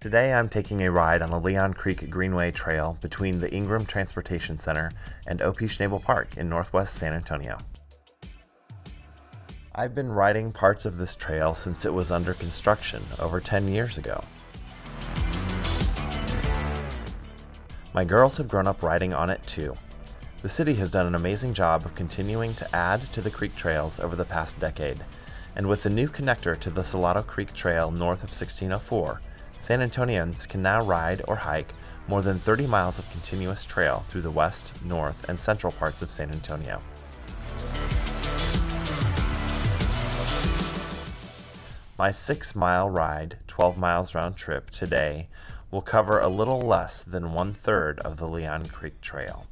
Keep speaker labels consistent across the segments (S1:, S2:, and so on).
S1: Today I'm taking a ride on the Leon Creek Greenway trail between the Ingram Transportation Center and O.P. Schnabel Park in northwest San Antonio. I've been riding parts of this trail since it was under construction over 10 years ago. My girls have grown up riding on it too. The city has done an amazing job of continuing to add to the creek trails over the past decade, and with the new connector to the Salado Creek Trail north of 1604, San Antonians can now ride or hike more than 30 miles of continuous trail through the west, north, and central parts of San Antonio. My 6-mile ride, 12 miles round trip today will cover a little less than 1/3 of the Leon Creek Trail.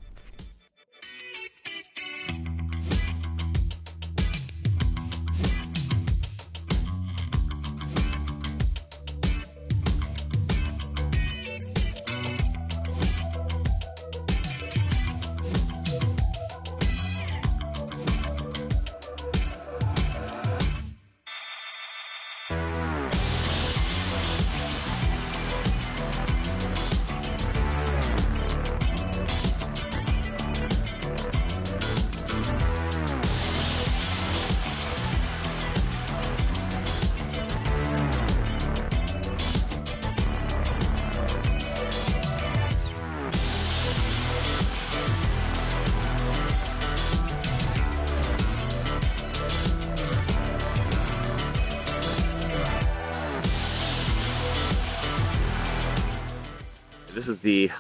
S1: This is the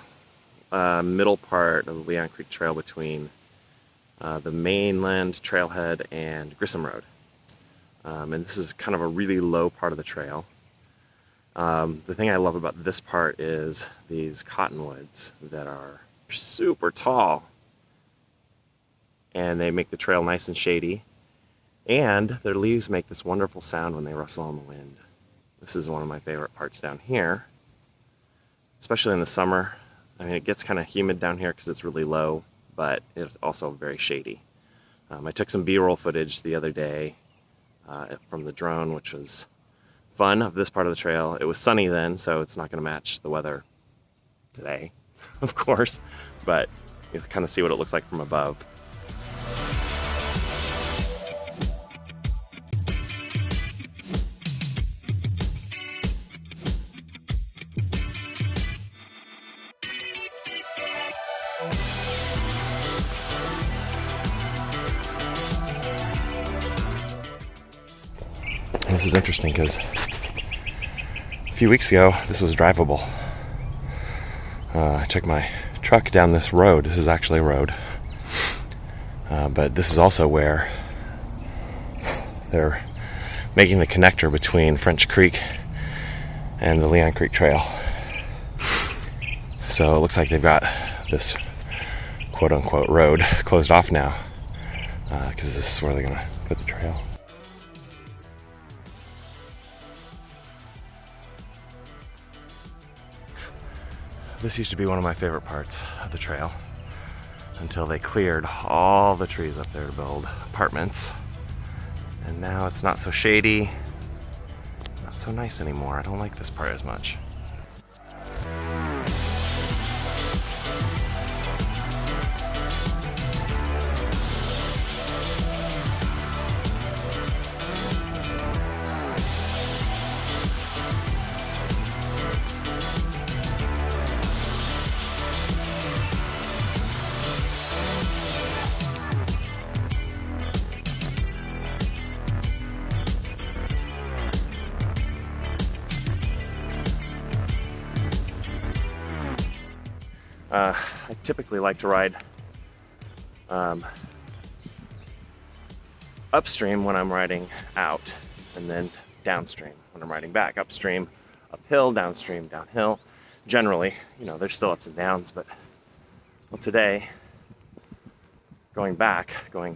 S1: middle part of the Leon Creek Trail between the mainland trailhead and Grissom Road. And this is kind of a really low part of the trail. The thing I love about this part is these cottonwoods that are super tall, and they make the trail nice and shady, and their leaves make this wonderful sound when they rustle in the wind. This is one of my favorite parts down here, especially in the summer. I mean, it gets kind of humid down here because it's really low, but it's also very shady. I took some B-roll footage the other day from the drone, which was fun, of this part of the trail. It was sunny then, so it's not going to match the weather today, of course, but you can kind of see what it looks like from above. This is interesting because a few weeks ago this was drivable. I took my truck down this road. This is actually a road, but this is also where they're making the connector between French Creek and the Leon Creek Trail. So it looks like they've got this quote-unquote road closed off now because this is where they're going to put the trail. This used to be one of my favorite parts of the trail until they cleared all the trees up there to build apartments. And now it's not so shady, not so nice anymore. I don't like this part as much. I typically like to ride upstream when I'm riding out, and then downstream when I'm riding back. Upstream, uphill, downstream, downhill. Generally, you know, there's still ups and downs, but well, today, going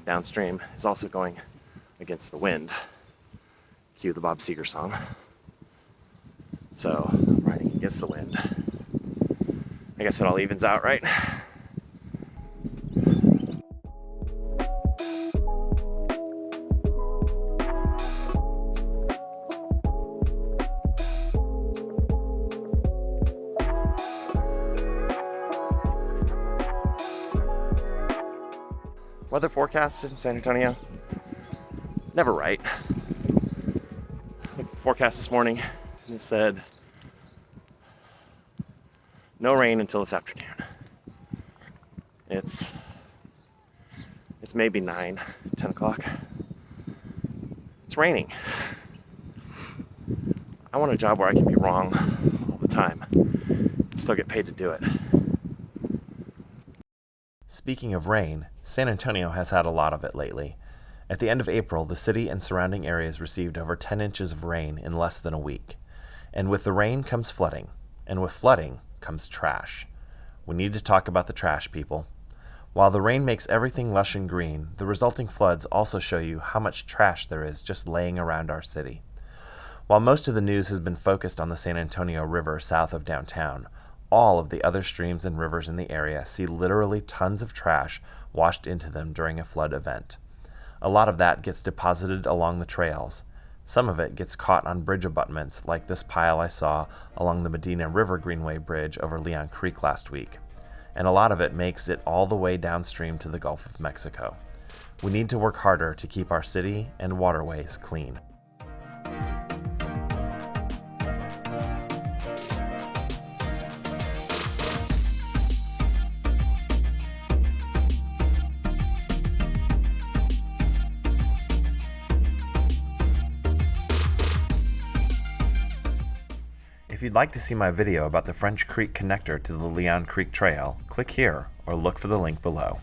S1: downstream is also going against the wind. Cue the Bob Seger song. So, I'm riding against the wind. I guess it all evens out, right? weather forecasts in San Antonio, never right. Looked at the forecast this morning and it said no rain until this afternoon. It's maybe 9, 10 o'clock. It's raining. I want a job where I can be wrong all the time and still get paid to do it. Speaking of rain, San Antonio has had a lot of it lately. At the end of April, the city and surrounding areas received over 10 inches of rain in less than a week. And with the rain comes flooding, and with flooding comes trash. We need to talk about the trash, people. While the rain makes everything lush and green, the resulting floods also show you how much trash there is just laying around our city. While most of the news has been focused on the San Antonio River south of downtown, all of the other streams and rivers in the area see literally tons of trash washed into them during a flood event. A lot of that gets deposited along the trails. Some of it gets caught on bridge abutments like this pile I saw along the Medina River Greenway bridge over Leon Creek last week. And a lot of it makes it all the way downstream to the Gulf of Mexico. We need to work harder to keep our city and waterways clean. If you'd like to see my video about the French Creek connector to the Leon Creek Trail, click here or look for the link below.